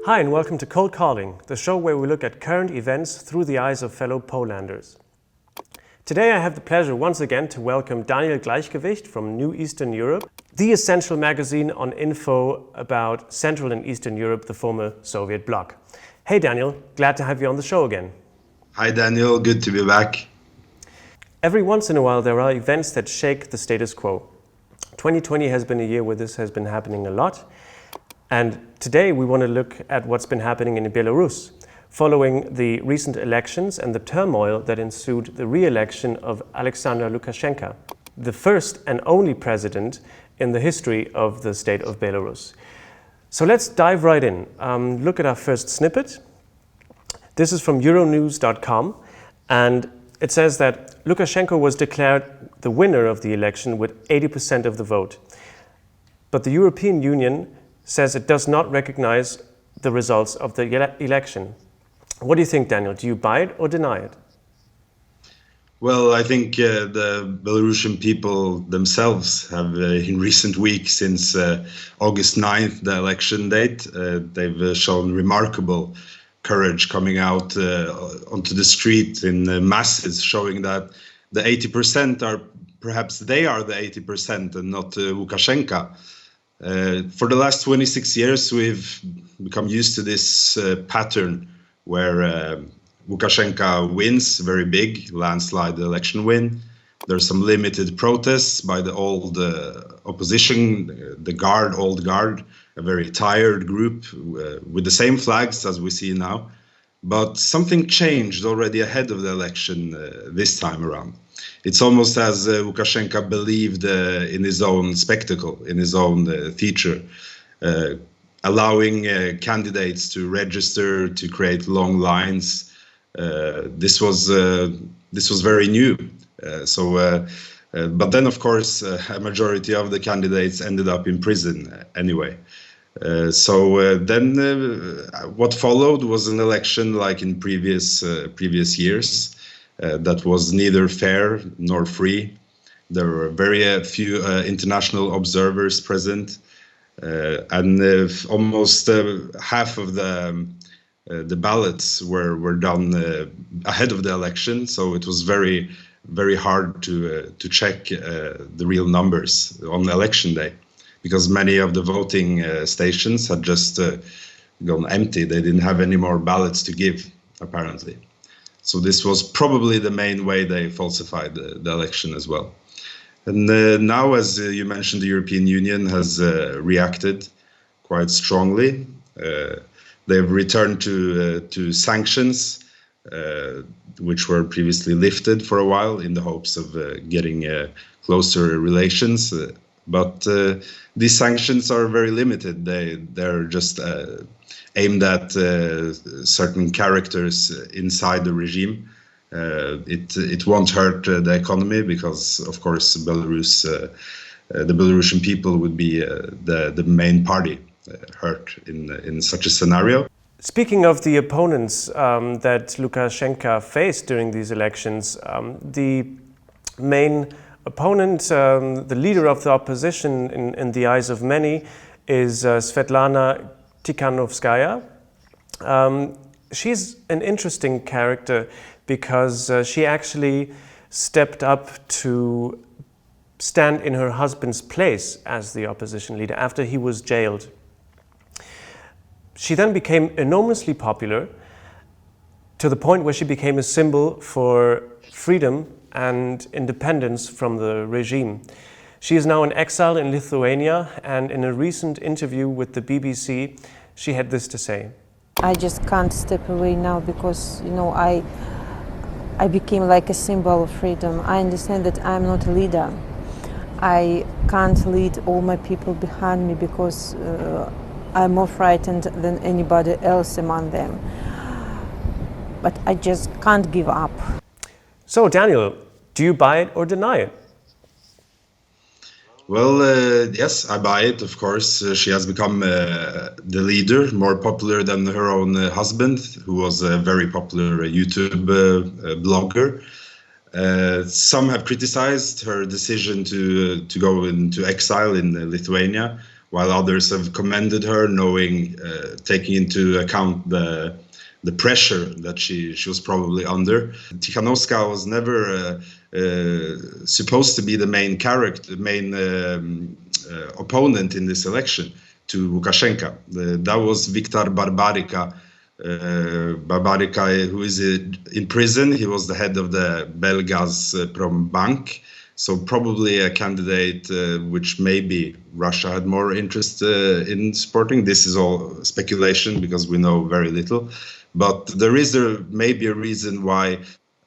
Hi and welcome to Cold Calling, the show where we look at current events through the eyes of fellow Polanders. Today I have the pleasure once again to welcome Daniel Gleichgewicht from New Eastern Europe, the essential magazine on info about Central and Eastern Europe, the former Soviet bloc. Hey Daniel, glad to have you on the show again. Hi Daniel, good to be back. Every once in a while there are events that shake the status quo. 2020 has been a year where this has been happening a lot. And today we want to look at what's been happening in Belarus, following the recent elections and the turmoil that ensued the re-election of Alexander Lukashenko, the first and only president in the history of the state of Belarus. So let's dive right in. Look at our first snippet. This is from Euronews.com, and it says that Lukashenko was declared the winner of the election with 80% of the vote. But the European Union says it does not recognize the results of the election. What do you think, Daniel? Do you buy it or deny it? Well, I think the Belarusian people themselves have, in recent weeks, since August 9th, the election date, they've shown remarkable courage coming out onto the street in masses, showing that the 80% are, perhaps they are the 80% and not Lukashenko. For the last 26 years, we've become used to this pattern where Lukashenko wins very big, landslide election win. There's some limited protests by the old opposition, the old guard, a very tired group with the same flags as we see now. But something changed already ahead of the election this time around. It's almost as Lukashenko believed in his own spectacle, in his own theater, allowing candidates to register, to create long lines. This was very new. But then, of course, a majority of the candidates ended up in prison anyway. Then what followed was an election like in previous years. That was neither fair nor free. There were very few international observers present, and almost half of the ballots were done ahead of the election. So it was very, very hard to check the real numbers on election day, because many of the voting stations had just gone empty. They didn't have any more ballots to give, apparently. So this was probably the main way they falsified the election as well. And now, as you mentioned, the European Union has reacted quite strongly. They've returned to sanctions, which were previously lifted for a while in the hopes of getting closer relations. But these sanctions are very limited. They're just aimed at certain characters inside the regime. It won't hurt the economy because, of course, Belarus, the Belarusian people would be the main party hurt in such a scenario. Speaking of the opponents that Lukashenko faced during these elections, the main opponent, the leader of the opposition in the eyes of many, is Svetlana Tikhanovskaya. She's an interesting character because she actually stepped up to stand in her husband's place as the opposition leader after he was jailed. She then became enormously popular to the point where she became a symbol for freedom and independence from the regime. She is now in exile in Lithuania, and in a recent interview with the BBC, she had this to say. I just can't step away now because, I became like a symbol of freedom. I understand that I'm not a leader. I can't lead all my people behind me because I'm more frightened than anybody else among them. But I just can't give up. So, Daniel, do you buy it or deny it? Well, yes, I buy it, of course. She has become the leader, more popular than her own husband, who was a very popular YouTube blogger. Some have criticized her decision to go into exile in Lithuania, while others have commended her, taking into account the pressure that she was probably under. Tikhanovskaya was never supposed to be the main opponent in this election to Lukashenko. That was Viktor Barbarika. Barbarika, who is in prison. He was the head of the Belgazprom Bank, so probably a candidate which maybe Russia had more interest in supporting. This is all speculation because we know very little, but there is maybe a reason why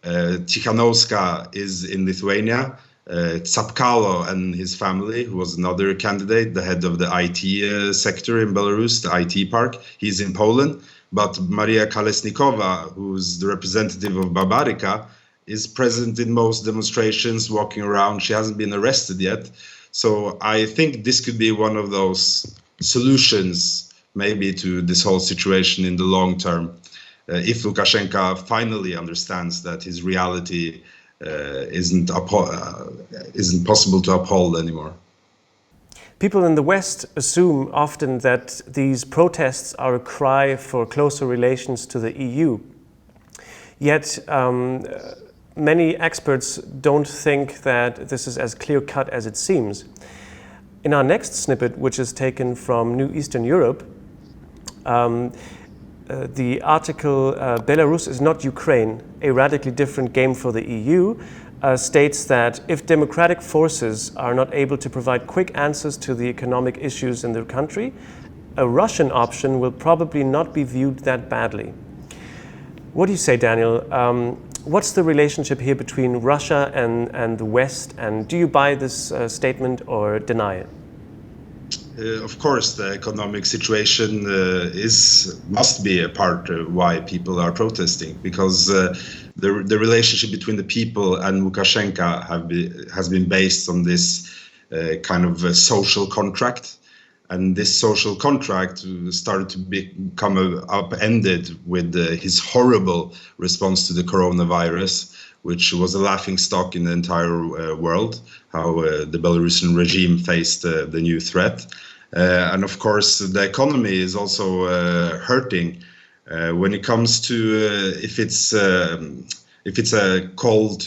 Tikhanovskaya is in Lithuania. Tsapkalo and his family, who was another candidate, the head of the IT sector in Belarus, the IT park, he's in Poland. But Maria Kolesnikova, who's the representative of Barbarika, is present in most demonstrations, walking around. She hasn't been arrested yet. So I think this could be one of those solutions maybe to this whole situation in the long term. If Lukashenko finally understands that his reality isn't possible to uphold anymore. People in the West assume often that these protests are a cry for closer relations to the EU. Yet many experts don't think that this is as clear-cut as it seems. In our next snippet, which is taken from New Eastern Europe, the article "Belarus is not Ukraine, a radically different game for the EU" states that if democratic forces are not able to provide quick answers to the economic issues in the country, a Russian option will probably not be viewed that badly. What do you say, Daniel? What's the relationship here between Russia and the West, and do you buy this statement or deny it? Of course, the economic situation must be a part of why people are protesting, because the relationship between the people and Lukashenko has been based on this kind of a social contract, and this social contract started to become upended with his horrible response to the coronavirus, which was a laughingstock in the entire world, how the Belarusian regime faced the new threat. And of course, the economy is also hurting when it comes to if it's a call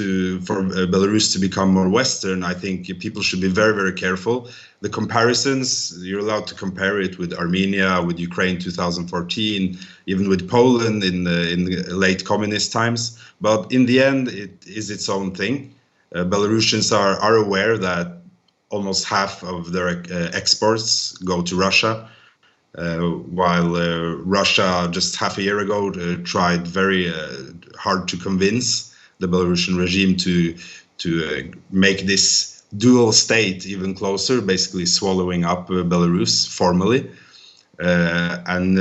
for Belarus to become more Western. I think people should be very, very careful. The comparisons, you're allowed to compare it with Armenia, with Ukraine 2014, even with Poland in the late communist times. But in the end, it is its own thing. Belarusians are aware that almost half of their exports go to Russia, while Russia just half a year ago tried very hard to convince the Belarusian regime to make this dual state even closer, basically swallowing up Belarus formally. And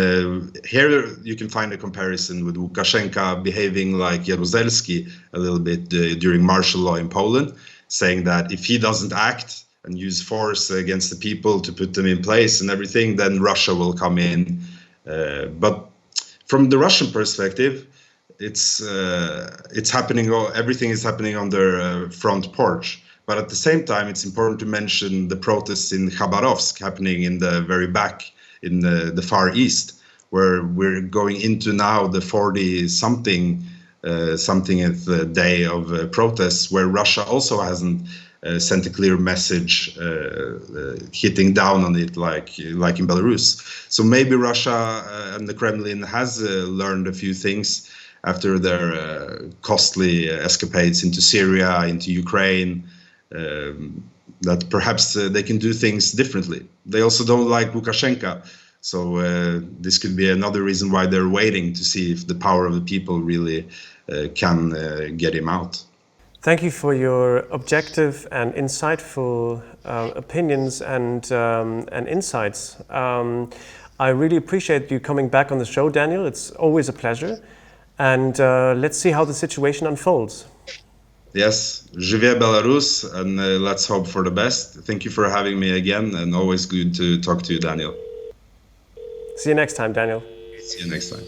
here you can find a comparison with Lukashenko behaving like Jaruzelski a little bit during martial law in Poland, saying that if he doesn't act and use force against the people to put them in place and everything, then Russia will come in. But from the Russian perspective, it's happening. Everything is happening on their front porch. But at the same time, it's important to mention the protests in Khabarovsk happening in the very back, in the far east, where we're going into now the 40-something day of protests, where Russia also hasn't sent a clear message hitting down on it like in Belarus. So maybe Russia and the Kremlin has learned a few things after their costly escapades into Syria, into Ukraine, that perhaps they can do things differently. They also don't like Lukashenko, so this could be another reason why they're waiting to see if the power of the people really can get him out. Thank you for your objective and insightful opinions and insights. I really appreciate you coming back on the show, Daniel. It's always a pleasure. And let's see how the situation unfolds. Yes, Żyje Belarus, and let's hope for the best. Thank you for having me again, and always good to talk to you, Daniel. See you next time, Daniel. See you next time.